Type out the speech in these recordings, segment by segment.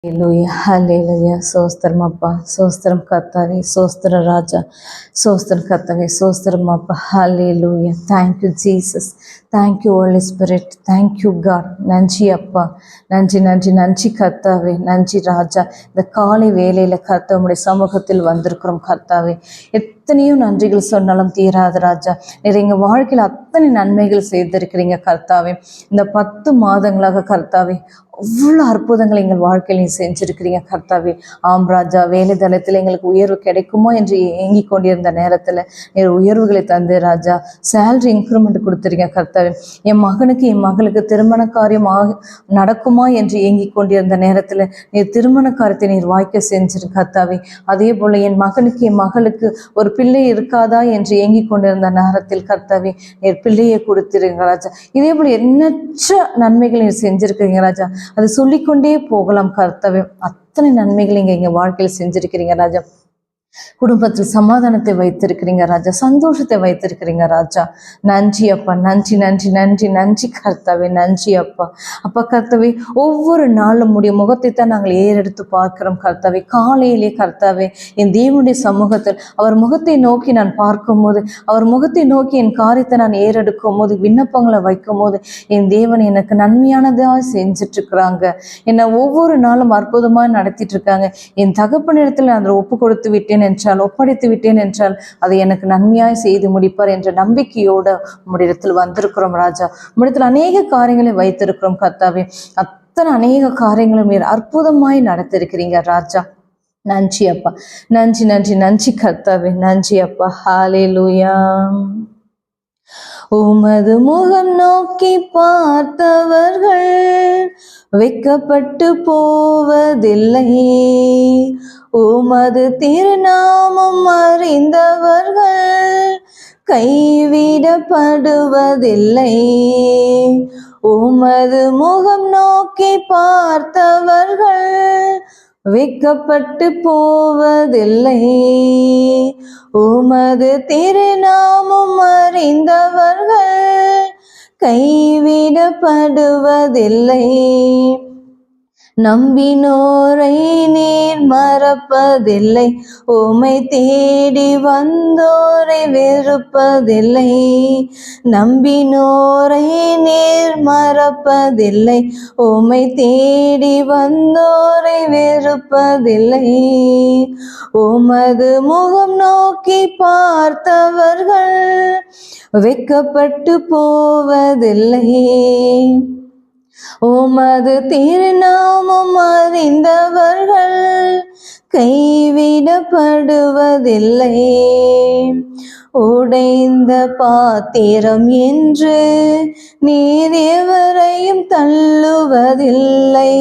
హల్లెలూయా హల్లెలూయా సోస్తరం అప్ప సోస్తరం కర్తావే సోస్తర రాజా సోస్తరం కర్తావే సోస్తరం అప్ప hallelujah thank you Jesus thank you holy spirit thank you God நன்றி அப்பா நன்றி நன்றி நன்றி கர்த்தாவே நன்றி ராஜா இந்த காலை வேளையில் கர்த்தாவுடைய சமூகத்தில் வந்திருக்கிறோம் கர்த்தாவே எத்தனையோ நன்றிகள் சொன்னாலும் தீராத ராஜா நீர் எங்கள் வாழ்க்கையில் அத்தனை நன்மைகள் செய்திருக்கிறீங்க கர்த்தாவே இந்த 10 மாதங்களாக கர்த்தாவே அவ்வளோ அற்புதங்களை எங்கள் வாழ்க்கையில் நீ செஞ்சுருக்கிறீங்க கர்த்தாவே ஆம் ராஜா வேலை தளத்தில் எங்களுக்கு உயர்வு கிடைக்குமோ என்று ஏங்கி கொண்டிருந்த நேரத்தில் நீர் உயர்வுகளை தந்து ராஜா சேலரி இன்க்ரிமெண்ட் கொடுத்துருங்க கர்த்தாவே என் மகனுக்கு என் மகளுக்கு திருமண காரியம் நடக்குமா என்று ஏங்கி கொண்டிருந்த நேரத்தில் நீர் திருமண காரியத்தை நீர் வாய்க்க செஞ்சிரு கர்த்தாவே அதே போல் என் மகனுக்கு என் மகளுக்கு ஒரு பிள்ளை இருக்காதா என்று ஏங்கி கொண்டிருந்த நேரத்தில் கர்த்தாவே நீர் பிள்ளையை கொடுத்துருங்க ராஜா இதே போல் எண்ணற்ற நன்மைகள் நீர் செஞ்சிருக்கிறீங்க ராஜா அது சொல்லிக்கொண்டே போகலாம் கர்த்தாவே அத்தனை நன்மைகள் எங்கள் வாழ்க்கையில் செஞ்சிருக்கிறீங்க ராஜா குடும்பத்தில் சமாதானத்தை வைத்திருக்கிறீங்க ராஜா சந்தோஷத்தை வைத்திருக்கிறீங்க ராஜா நன்றி அப்பா நன்றி நன்றி நன்றி நன்றி கர்த்தாவே நன்றி அப்பா அப்பா கர்த்தாவே ஒவ்வொரு நாளும் உடைய முகத்தை தான் நாங்கள் ஏறெடுத்து பார்க்கிறோம் கர்த்தாவே காலையிலே கர்த்தாவே என் தேவனுடைய சமூகத்தில் அவர் முகத்தை நோக்கி நான் பார்க்கும் போது அவர் முகத்தை நோக்கி என் காரியத்தை நான் ஏறெடுக்கும் போது விண்ணப்பங்களை வைக்கும் போது என் தேவன் எனக்கு நன்மையானதாக செஞ்சுட்டு இருக்கிறாங்க என்னை ஒவ்வொரு நாளும் அற்புதமாக நடத்திட்டு இருக்காங்க என் தகப்பனிடத்தில் நான் அதை ஒப்பு கொடுத்து விட்டேன் என்றால் ஒப்படைத்து விட்டேன் என்றால் அதை எனக்கு நன்மையாய் செய்து முடிப்பார் என்ற நம்பிக்கையோடு உம்முடையத்தில் வந்திருக்கிறோம் ராஜா உம்முடையத்தில் அநேக காரியங்களை வைத்திருக்கிறோம் கர்த்தாவே அத்தனை அநேக காரியங்களும் நீர் அற்புதமாய் நடத்திருக்கிறீங்க ராஜா நன்றி அப்பா நன்றி நன்றி நன்றி கர்த்தாவே நன்றி அப்பா ஹல்லேலூயா உமது முகம் நோக்கி பார்த்தவர்கள் வெட்கப்பட்டு போவதில்லை உமது திருநாமம் அறிந்தவர்கள் கைவிடப்படுவதில்லை உமது முகம் நோக்கி பார்த்தவர்கள் வெட்கப்பட்டு போவதில்லை உமது திருநாமம் அறிந்தவர்கள் கைவிடப்படுவதில்லை நம்பினோரை நீர் மறப்பதில்லை உம்மை தேடி வந்தோரை வெறுப்பதில்லை நம்பினோரை நீர் மறப்பதில்லை உம்மை தேடி வந்தோரை வெறுப்பதில்லை உமது முகம் நோக்கி பார்த்தவர்கள் வெட்கப்பட்டு போவதில்லை உமது திருநாமம் அறிந்தவர்கள் கைவிடப்படுவதில்லை உடைந்த பாத்திரம் என்று நீர் எவரையும் தள்ளுவதில்லை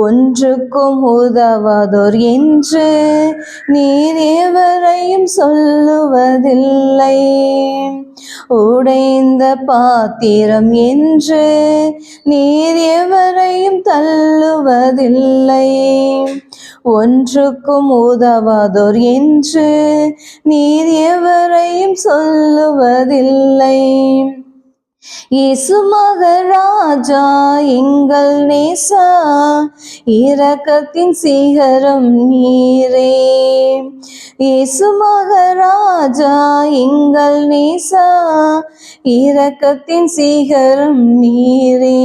ஒன்றுக்கும் உதவாதோர் என்று நீர் எவரையும் சொல்லுவதில்லை உடைந்த பாத்திரம் என்று நீர் எவரையும் தள்ளுவதில்லை ஒன்றுக்கும் உதவாதோர் என்று நீர் எவரையும் சொல்லுவதில்லை இயேசு மகராஜா எங்கள் நேசா இரக்கத்தின் சிகரம் நீரே இயேசு மகராஜா எங்கள் நேசா இரக்கத்தின் சிகரம் நீரே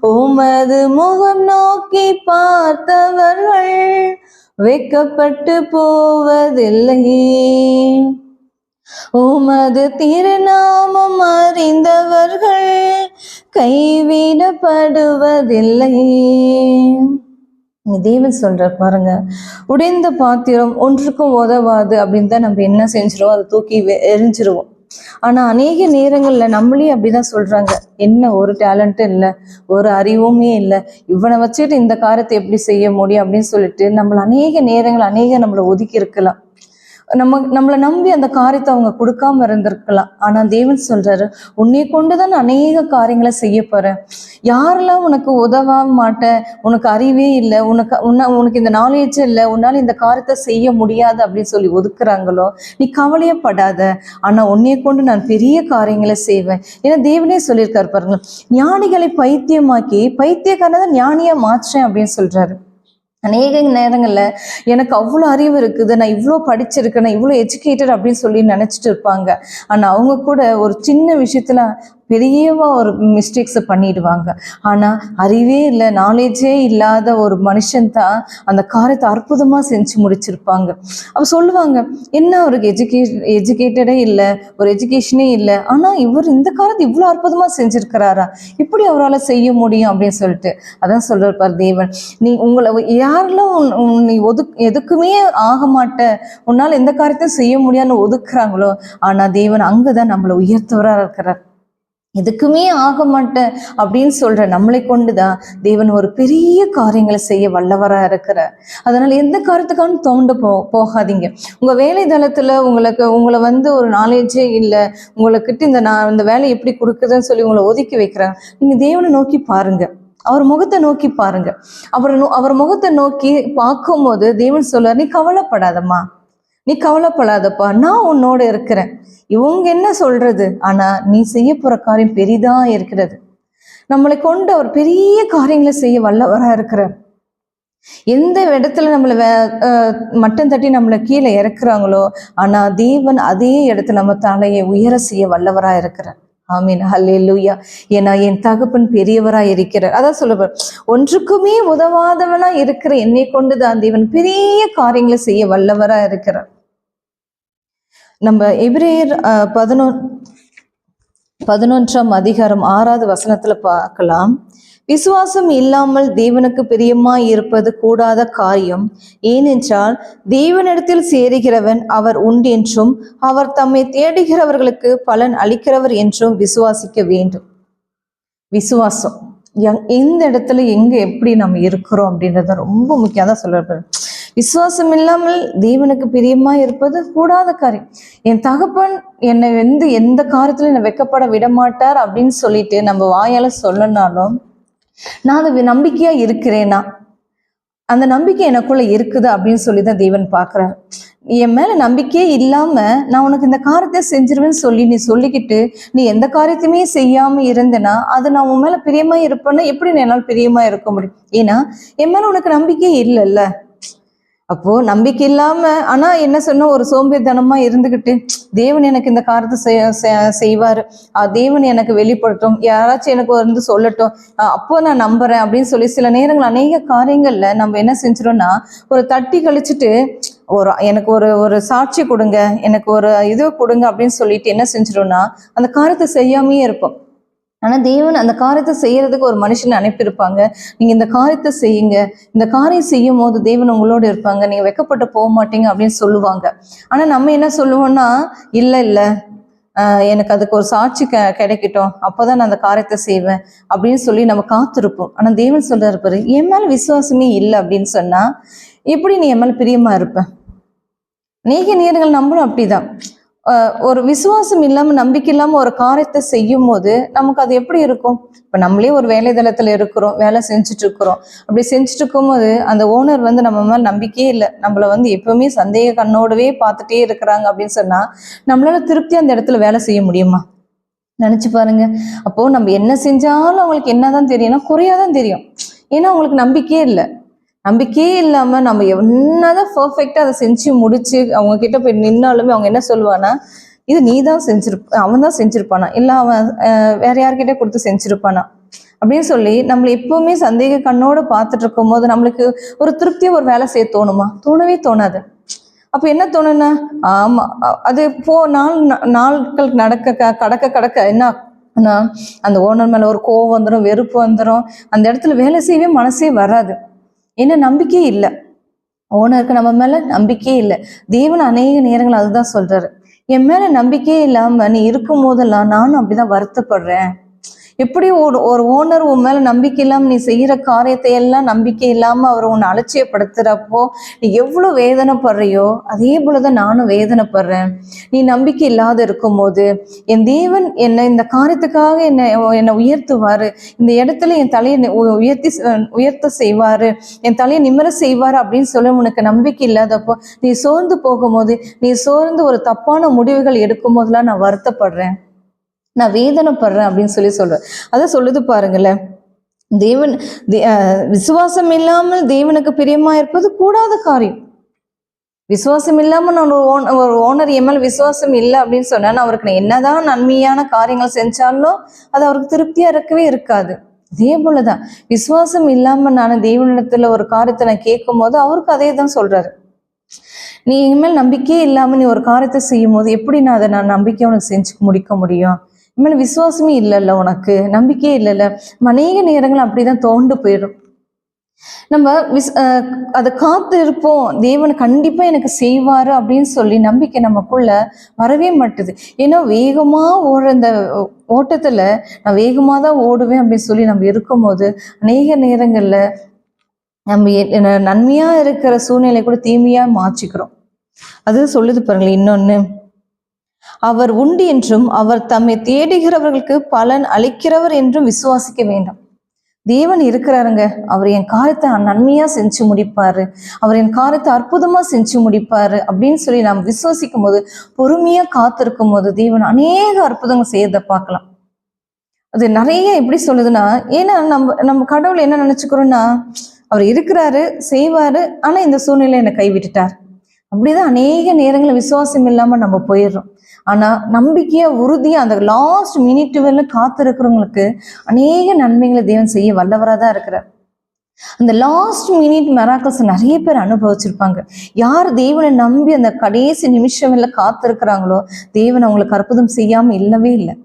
உமது முகம் நோக்கி பார்த்தவர்கள் வெட்கப்பட்டு போவதில்லை உமது திருநாமம் அறிந்தவர்கள் கைவிடப்படுவதில்லை தேவன் சொல்ற பாருங்க உடைந்த பாத்திரம் ஒன்றுக்கும் உதவாது அப்படின்னு தான் நம்ம என்ன செஞ்சிருவோம் அதை தூக்கி எரிஞ்சிருவோம் ஆனா அநேக நேரங்கள்ல நம்மளே அப்படிதான் சொல்றாங்க என்ன ஒரு டேலண்ட்டும் இல்லை ஒரு அறிவுமே இல்லை இவனை வச்சுட்டு இந்த காரியத்தை எப்படி செய்ய முடியும் அப்படின்னு சொல்லிட்டு நம்மள அநேக நேரங்கள் நம்மளை ஒதுக்கி இருக்கலாம் நம்மளை நம்பி அந்த காரியத்தை அவங்க கொடுக்காம இருந்திருக்கலாம். ஆனா தேவன் சொல்றாரு, உன்னை கொண்டுதான் அநேக காரியங்களை செய்ய போறேன். யாரெல்லாம் உனக்கு உதவ மாட்டேன், உனக்கு அறிவே இல்லை, உனக்கு இந்த நாலேஜ் இல்லை, உன்னால இந்த காரியத்தை செய்ய முடியாது அப்படின்னு சொல்லி ஒதுக்குறாங்களோ, நீ கவலையே படாத. ஆனா உன்னை கொண்டு நான் பெரிய காரியங்களை செய்வேன். ஏன்னா தேவனே சொல்லியிருக்காரு பாருங்க, ஞானிகளை பைத்தியமாக்கி பைத்தியக்காரனை ஞானியா மாற்றேன் அப்படின்னு சொல்றாரு. அநேக நேரங்கள்ல எனக்கு அவ்வளோ அறிவு இருக்குது, நான் இவ்வளோ படிச்சிருக்கேன், நான் இவ்வளோ எஜுகேட்டட் அப்படின்னு சொல்லி நினைச்சிட்டு இருப்பாங்க. ஆனா அவங்க கூட ஒரு சின்ன விஷயத்துல பெரியவா ஒரு மிஸ்டேக்ஸை பண்ணிடுவாங்க. ஆனா அறிவே இல்லை, நாலேஜே இல்லாத ஒரு மனுஷன் தான் அந்த காரியத்தை அற்புதமா செஞ்சு முடிச்சிருப்பாங்க. அப்ப சொல்லுவாங்க, என்ன அவருக்கு எஜுகேட்டடே இல்லை, ஒரு எஜுகேஷனே இல்லை, ஆனா இவர் இந்த காரியத்தை இவ்வளோ அற்புதமா செஞ்சிருக்கிறாரா, இப்படி அவரால் செய்ய முடியும் அப்படின்னு சொல்லிட்டு. அதான் சொல்றார் தேவன், நீ உங்களை யாரெல்லாம் நீ எதுக்குமே ஆக மாட்ட, உன்னால எந்த காரியத்தையும் செய்ய முடியாதுன்னு ஒதுக்குறாங்களோ, ஆனா தேவன் அங்கதான் நம்மளை உயர்த்தவரா இருக்கிறார். எதுக்குமே ஆக மாட்டேன் அப்படின்னு சொல்ற நம்மளை கொண்டுதான் தேவன் ஒரு பெரிய காரியங்களை செய்ய வல்லவரா இருக்கிறார். அதனால எந்த காரியத்துக்கான தோண்டு போகாதீங்க. உங்க வேலை தளத்துல உங்களை ஒரு நாலேஜே இல்லை, உங்களைக்கிட்ட இந்த வேலை எப்படி கொடுக்குதுன்னு சொல்லி உங்களை ஒதுக்கி வைக்கிறாங்க. நீங்க தேவனை நோக்கி பாருங்க, அவர் முகத்தை நோக்கி பாருங்க. அவர் முகத்தை நோக்கி பார்க்கும்போது தேவன் சொல்றார், நீ கவலைப்படாதம்மா, நீ கவலைப்படாதப்பா, நான் உன்னோட இருக்கிறேன். இவங்க என்ன சொல்றது, ஆனா நீ செய்ய போற காரியம் பெரிதா இருக்கிறது. நம்மளை கொண்டு அவர் பெரிய காரியங்களை செய்ய வல்லவரா இருக்கிறார். எந்த இடத்துல நம்மளை மட்டம் தட்டி நம்மளை கீழே இறக்குறாங்களோ, ஆனா தேவன் அதே இடத்துல நம்ம தலையை உயர செய்ய வல்லவரா இருக்கிறார். ஆமீன், ஹல்லேலூயா. ஏன்னா என் தகப்பன் பெரியவரா இருக்கிறார். அதான் சொல்லுவார், ஒன்றுக்குமே உதவாதவனா இருக்கிற என்னை கொண்டுதான் தேவன் பெரிய காரியங்களை செய்ய வல்லவரா இருக்கிறார். நம்ம எபிரேயர் 11ஆம் அதிகாரம் 6வது வசனத்துல பார்க்கலாம். விசுவாசம் இல்லாமல் தேவனுக்கு பிரியமாய் இருப்பது கூடாத காரியம். ஏனென்றால் தேவனிடத்தில் சேருகிறவன் அவர் உண்டென்றும் அவர் தம்மை தேடுகிறவர்களுக்கு பலன் அளிக்கிறவர் என்றும் விசுவாசிக்க வேண்டும். விசுவாசம் எந்த இடத்துல எங்க எப்படி நம்ம இருக்கிறோம் அப்படின்றத ரொம்ப முக்கியம். தான் சொல்ற, விசுவாசம் இல்லாமல் தேவனுக்கு பிரியமா இருப்பது கூடாத காரியம். என் தகப்பன் என்னை எந்த காரியத்துல என்னை வெக்கப்பட விட மாட்டார் அப்படின்னு சொல்லிட்டு நம்ம வாயால சொல்லனாலும், நான் அது நம்பிக்கையா இருக்கிறேனா, அந்த நம்பிக்கை எனக்குள்ள இருக்குது அப்படின்னு சொல்லிதான் தேவன் பார்க்கிறார். என் மேல நம்பிக்கையே இல்லாம நான் உனக்கு இந்த காரியத்தை செஞ்சிருவேன்னு சொல்லி நீ சொல்லிக்கிட்டு நீ எந்த காரியத்தையுமே செய்யாம இருந்தேன்னா, அது நான் உன் மேல பிரியமா இருப்பேன்னா எப்படி என்னால் பிரியமா இருக்க முடியும்? ஏன்னா என் மேல உனக்கு நம்பிக்கையே இல்லைல்ல. அப்போ நம்பிக்கை இல்லாம, ஆனா என்ன சொன்ன, ஒரு சோம்பேறித்தனமா இருந்துகிட்டு தேவன் எனக்கு இந்த காரியத்தை செய்வாரு, தேவன் எனக்கு வெளிப்படுத்தும், யாராச்சும் எனக்கு சொல்லட்டும், அப்போ நான் நம்புறேன் அப்படின்னு சொல்லி சில நேரங்கள் அநேக காரியங்கள்ல நம்ம என்ன செஞ்சிரோம்னா, ஒரு தட்டி கழிச்சுட்டு எனக்கு ஒரு சாட்சி கொடுங்க, எனக்கு ஒரு இது கொடுங்க அப்படின்னு சொல்லிட்டு என்ன செஞ்சிரோம்னா அந்த காரியத்தை செய்யாமையே இருப்போம். ஆனா தேவன் அந்த காரியத்தை செய்யறதுக்கு ஒரு மனுஷனை அனுப்பியிருப்பாங்க. நீங்க இந்த காரியத்தை செய்யுங்க, இந்த காரியம் செய்யும் போது தேவன் உங்களோட இருப்பாங்க, நீங்க வெக்கப்பட்டு போக மாட்டீங்க அப்படின்னு சொல்லுவாங்க. ஆனா நம்ம என்ன சொல்லுவோம்னா, இல்ல எனக்கு அதுக்கு ஒரு சாட்சி கிடைக்கட்டும், அப்போதான் நான் அந்த காரியத்தை செய்வேன் அப்படின்னு சொல்லி நம்ம காத்திருப்போம். ஆனா தேவன் சொல்றாரு பாரு, என் மேல விசுவாசமே இல்லை அப்படின்னு சொன்னா எப்படி நீ என் மேல பிரியமா இருப்ப? அநேக நேரங்கள் நம்மளும் அப்படிதான், ஒரு விசுவாசம் இல்லாம நம்பிக்கை இல்லாம ஒரு காரியத்தை செய்யும் போது நமக்கு அது எப்படி இருக்கும்? இப்ப நம்மளே ஒரு வேலை தளத்துல இருக்கிறோம், வேலை செஞ்சுட்டு இருக்கிறோம். அப்படி செஞ்சுட்டு இருக்கும் போது அந்த ஓனர் நம்ம மேல நம்பிக்கையே இல்லை, நம்மள எப்பவுமே சந்தேக கண்ணோடவே பார்த்துட்டே இருக்கிறாங்க அப்படின்னு சொன்னா நம்மளால திருப்தி அந்த இடத்துல வேலை செய்ய முடியுமா? நினைச்சு பாருங்க. அப்போ நம்ம என்ன செஞ்சாலும் அவங்களுக்கு என்னதான் தெரியும்னா குறையாதான் தெரியும். ஏன்னா அவங்களுக்கு நம்பிக்கையே இல்லை. நம்பிக்கையே இல்லாம நம்ம என்னதான் பர்ஃபெக்டா அதை செஞ்சு முடிச்சு அவங்க கிட்ட போய் நின்னாலுமே அவங்க என்ன சொல்லுவானா, இது நீ தான் அவன் தான் செஞ்சிருப்பானா, இல்ல அவன் வேற யார்கிட்ட கொடுத்து செஞ்சிருப்பானா அப்படின்னு சொல்லி நம்மளை எப்பவுமே சந்தேக கண்ணோட பார்த்துட்டு இருக்கும் போது நம்மளுக்கு ஒரு திருப்தியா ஒரு வேலை செய்ய தோணுமா? தோணவே தோணாது. அப்ப என்ன தோணுன்னா, ஆமா அது நாட்கள் கடக்க என்ன அந்த ஓனர் மேல ஒரு கோவம் வந்துடும், வெறுப்பு வந்துடும், அந்த இடத்துல வேலை செய்யவே மனசே வராது. ஏன்னா நம்பிக்கையே இல்லை, ஓனருக்கு நம்ம மேல நம்பிக்கையே இல்லை. தேவன் அநேக நேரங்கள் அதுதான் சொல்றாரு, என் மேல நம்பிக்கையே இல்லாம நீ இருக்கும் போதெல்லாம் நானும் அப்படிதான் வருத்தப்படுறேன். எப்படி ஒரு ஓனர் உன் மேல நம்பிக்கை இல்லாம நீ செய்யற காரியத்தை எல்லாம் நம்பிக்கை இல்லாம அவர் உன்னை அலட்சியப்படுத்துறப்போ நீ எவ்வளவு வேதனைப்படுறியோ அதே போலதான் நானும் வேதனைப்படுறேன். நீ நம்பிக்கை இல்லாத இருக்கும் போது என் தேவன் என்னை இந்த காரியத்துக்காக என்னை உயர்த்துவாரு, இந்த இடத்துல என் தலையை உயர்த்த செய்வாரு, என் தலையை நிமிர செய்வாரு அப்படின்னு சொல்லி உனக்கு நம்பிக்கை இல்லாதப்போ நீ சோர்ந்து போகும்போது, நீ சோர்ந்து ஒரு தப்பான முடிவுகள் எடுக்கும் போதெல்லாம் நான் வருத்தப்படுறேன், நான் வேதனைப்படுறேன் அப்படின்னு சொல்றேன். அதை சொல்லுது பாருங்களேன். தேவன் விசுவாசம் இல்லாமல் தேவனுக்கு பிரியமா இருப்பது கூடாத காரியம். விசுவாசம் இல்லாம நான் ஒரு ஓனர் என் மேல விசுவாசம் இல்லை அப்படின்னு சொன்னா அவருக்கு நான் என்னதான் நன்மையான காரியங்கள் செஞ்சாலும் அது அவருக்கு திருப்தியா இருக்கவே இருக்காது. அதே போலதான் விசுவாசம் இல்லாம நான் தேவனிடத்துல ஒரு காரியத்தை நான் கேட்கும் போது அவருக்கு அதே தான் சொல்றாரு. நீ இனிமேல் நம்பிக்கையே இல்லாம நீ ஒரு காரியத்தை செய்யும் போது எப்படி நான் நம்பிக்கை உனக்கு செஞ்சு முடிக்க முடியும்? இனிமேல் விசுவாசமே இல்லைல்ல, உனக்கு நம்பிக்கையே இல்லைல்ல. அநேக நேரங்கள் அப்படிதான் தோண்டு போயிடும். நம்ம அதை காத்து இருப்போம், தேவன் கண்டிப்பா எனக்கு செய்வாரு அப்படின்னு சொல்லி நம்பிக்கை நமக்குள்ள வரவே மாட்டுது. ஏன்னா வேகமா ஓடுற இந்த ஓட்டத்துல நான் வேகமா தான் ஓடுவேன் அப்படின்னு சொல்லி நம்ம இருக்கும்போது அநேக நேரங்கள்ல நம்ம நன்மையா இருக்கிற சூழ்நிலை கூட தீமையா மாற்றிக்கிறோம். அது சொல்லுது பாருங்களேன். இன்னொன்னு, அவர் உண்டு என்றும் அவர் தம்மை தேடுகிறவர்களுக்கு பலன் அளிக்கிறவர் என்றும் விசுவாசிக்க வேண்டும். தேவன் இருக்கிறாருங்க, அவர் என் காரியத்தை நன்மையா செஞ்சு முடிப்பாரு, அவர் என் காரியத்தை அற்புதமா செஞ்சு முடிப்பாரு அப்படின்னு சொல்லி நாம் விசுவாசிக்கும் போது, பொறுமையா காத்திருக்கும் போது தேவன் அநேக அற்புதங்கள் செய்யறதை பார்க்கலாம். அது நிறைய எப்படி சொல்லுதுன்னா, ஏன்னா நம்ம கடவுள் என்ன நினைச்சுக்கிறோம்னா, அவர் இருக்கிறாரு செய்வாரு, ஆனா இந்த சூழ்நிலை என்னை கைவிட்டுட்டார். அப்படிதான் அநேக நேரங்களில் விசுவாசம் இல்லாம நம்ம போயிடுறோம். ஆனா நம்பிக்கையா உறுதியா அந்த லாஸ்ட் மினிட் வரல காத்து இருக்கிறவங்களுக்கு அநேக நன்மைகளை தேவன் செய்ய வல்லவரா தான் இருக்கிறார். அந்த லாஸ்ட் மினிட் மிராக்கிள்ஸ் நிறைய பேர் அனுபவிச்சிருப்பாங்க. யார் தேவனை நம்பி அந்த கடைசி நிமிஷம் எல்லாம் காத்து இருக்கிறாங்களோ தேவன் அவங்களுக்கு அற்புதம் செய்யாம இல்லவே இல்லை,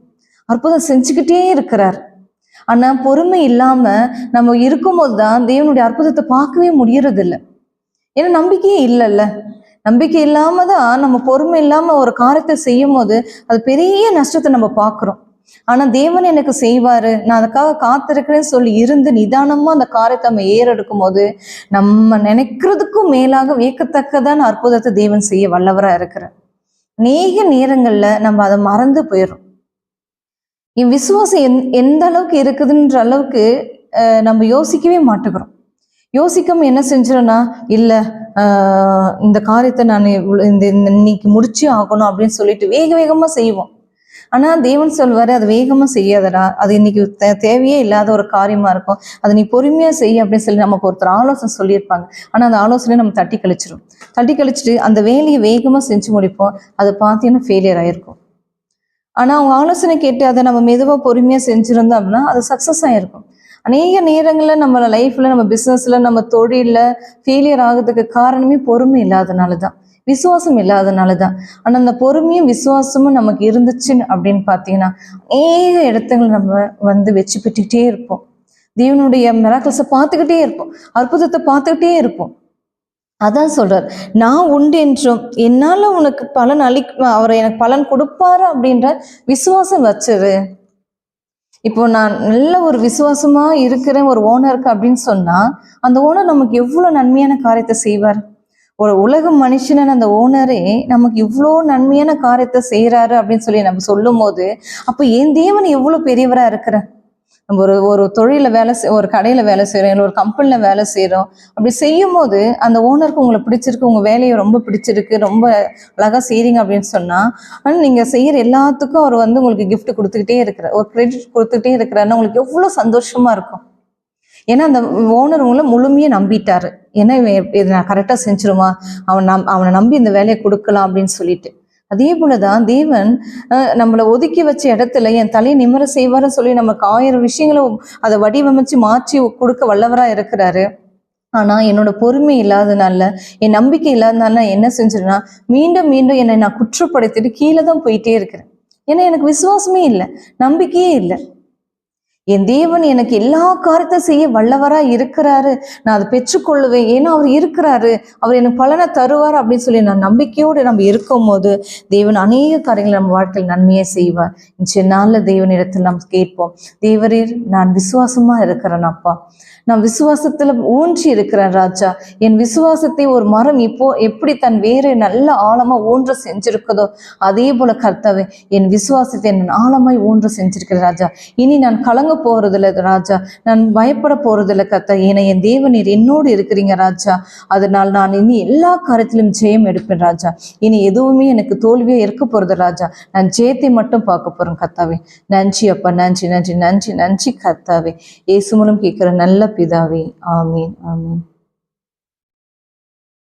அற்புதம் செஞ்சுக்கிட்டே இருக்கிறார். ஆனா பொறுமை இல்லாம நம்ம இருக்கும்போது தான் தேவனுடைய அற்புதத்தை பார்க்கவே முடியறது இல்லை. ஏன்னா நம்பிக்கையே இல்லைல்ல. நம்பிக்கை இல்லாம தான் நம்ம பொறுமை இல்லாம ஒரு காரியத்தை செய்யும் போது அது பெரிய நஷ்டத்தை நம்ம பார்க்கிறோம். ஆனா தேவன் எனக்கு செய்வாரு, நான் அதுக்காக காத்திருக்கிறேன்னு சொல்லி இருந்து நிதானமா அந்த காரியத்தை நம்ம ஏறெடுக்கும் போது நம்ம நினைக்கிறதுக்கும் மேலாக வியக்கத்தக்கதான அற்புதத்தை தேவன் செய்ய வல்லவரா இருக்கிறார். அநேக நேரங்கள்ல நம்ம அதை மறந்து போயிடும். என் விசுவாசம் எந்த அளவுக்கு இருக்குதுன்ற அளவுக்கு நம்ம யோசிக்கவே மாட்டேங்கிறோம். யோசிக்காம என்ன செஞ்சிடனா, இல்ல இந்த காரியத்தை நான் இன்னைக்கு முடிச்சே ஆகணும் அப்படின்னு சொல்லிட்டு வேக வேகமா செய்வோம். ஆனா தேவன் சொல்வாரு, அது வேகமா செய்யாதடா, அது இன்னைக்கு தேவையே இல்லாத ஒரு காரியமா இருக்கும், அதை நீ பொறுமையா செய்ய அப்படின்னு சொல்லி நமக்கு ஒருத்தர் ஆலோசனை சொல்லியிருப்பாங்க. ஆனா அந்த ஆலோசனையை நம்ம தட்டி கழிச்சிட்டு அந்த வேலையை வேகமா செஞ்சு முடிப்போம். அதை பார்த்தீங்கன்னா ஃபெயிலியர் ஆயிருக்கும். ஆனா அவங்க ஆலோசனை கேட்டு அதை நம்ம மெதுவா பொறுமையா செஞ்சிருந்தோம் அப்படின்னா அது சக்சஸ் ஆயிருக்கும். அநேக நேரங்களில் நம்ம லைஃப்ல நம்ம பிஸ்னஸ்ல நம்ம தொழில ஃபெயிலியர் ஆகுறதுக்கு காரணமே பொறுமை இல்லாதனாலதான், விசுவாசம் இல்லாதனாலதான். ஆனா அந்த பொறுமையும் விசுவாசமும் நமக்கு இருந்துச்சுன்னு அப்படின்னு பார்த்தீங்கன்னா அநேக இடத்துல நம்ம வெற்றி பெற்றுக்கிட்டே இருப்போம். தேவனுடைய மிராக்கிள்ஸை பார்த்துக்கிட்டே இருப்போம், அற்புதத்தை பார்த்துக்கிட்டே இருப்போம். அதான் சொல்றார், நான் உண்டு என்றும் என்னால உனக்கு பலன் அவர் எனக்கு பலன் கொடுப்பாரு அப்படின்ற விசுவாசம் வச்சிரு. இப்போ நான் நல்ல ஒரு விசுவாசமா இருக்கிறேன் ஒரு ஓனருக்கு அப்படின்னு சொன்னா அந்த ஓனர் நமக்கு எவ்வளவு நன்மையான காரியத்தை செய்வார். ஒரு உலக மனுஷன அந்த ஓனரே நமக்கு இவ்வளோ நன்மையான காரியத்தை செய்யறாரு அப்படின்னு சொல்லி நம்ம சொல்லும் போது அப்போ என் தேவன் எவ்வளவு பெரியவரா இருக்கிற. நம்ம ஒரு தொழில ஒரு கடையில வேலை செய்யறோம், இல்லை ஒரு கம்பெனில வேலை செய்யறோம். அப்படி செய்யும் போது அந்த ஓனருக்கு உங்களை பிடிச்சிருக்கு, உங்க வேலையை ரொம்ப பிடிச்சிருக்கு, ரொம்ப அழகா செய்றீங்க அப்படின்னு சொன்னா நீங்க செய்யற எல்லாத்துக்கும் அவர் உங்களுக்கு கிஃப்ட் கொடுத்துக்கிட்டே இருக்கிற, ஒரு கிரெடிட் கொடுத்துக்கிட்டே இருக்கிறாருன்னா உங்களுக்கு எவ்வளவு சந்தோஷமா இருக்கும். ஏன்னா அந்த ஓனர் உங்களை முழுமையா நம்பிட்டாரு. ஏன்னா இதை நான் கரெக்டா செஞ்சிருமா, அவனை நம்பி இந்த வேலையை கொடுக்கலாம் அப்படின்னு சொல்லிட்டு. அதே போலதான் தேவன் நம்மளை ஒதுக்கி வச்ச இடத்துல என் தலையை நிமிர செய்வாருன்னு சொல்லி நமக்கு 1000 விஷயங்களை அதை வடிவமைச்சு மாற்றி கொடுக்க வல்லவரா இருக்கிறாரு. ஆனா என்னோட பொறுமை இல்லாதனால, என் நம்பிக்கை இல்லாதனால நான் என்ன செஞ்சிருன்னா மீண்டும் மீண்டும் என்னை நான் குற்றப்படுத்திட்டு கீழே தான் போயிட்டே இருக்கிறேன். ஏன்னா எனக்கு விசுவாசமே இல்லை, நம்பிக்கையே இல்லை. என் தேவன் எனக்கு எல்லா காரியத்தையும் செய்ய வல்லவராக இருக்கிறாரு, நான் அதை பெற்றுக்கொள்ளுவேன், ஏன்னா அவர் இருக்கிறாரு, அவர் எனக்கு பலனை தருவார் அப்படின்னு சொல்லி நான் நம்பிக்கையோடு நம்ம இருக்கும் போது தேவன் அநேக காரியங்கள் நம்ம வாழ்க்கையில் நன்மையை செய்வார். இன்றைய நாளில் தேவனிடத்தில் நாம் கேட்போம், தேவரீர் நான் விசுவாசமா இருக்கிறேன் அப்பா, நான் விசுவாசத்துல ஊன்றி இருக்கிறேன் ராஜா. என் விசுவாசத்தை ஒரு மரம் எப்படி தன் வேரை நல்ல ஆழமா ஊன்ற செஞ்சிருக்கதோ அதே போல கர்த்தாவே என் விசுவாசத்தை நான் ஆழமாய் ஊன்ற செஞ்சிருக்கிறேன் ராஜா. இனி நான் கலங்க போறதில்லை ராஜா, நான் பயப்பட போறதில்லை கர்த்தா, ஏன்னா என் தேவனீர் என்னோடு இருக்கிறீங்க ராஜா. அதனால் நான் இனி எல்லா காரியத்திலும் ஜெயம் எடுப்பேன் ராஜா. இனி எதுவுமே எனக்கு தோல்வியே இருக்க போறது ராஜா, நான் ஜெயத்தை மட்டும் பார்க்க போறேன் கர்த்தாவே. நன்றி அப்பா, நன்றி நன்றி நன்றி நன்றி கர்த்தாவே. இயேசு மூலம் கேட்கிற நல்ல பிதாவே, ஆமீன் ஆமீன்.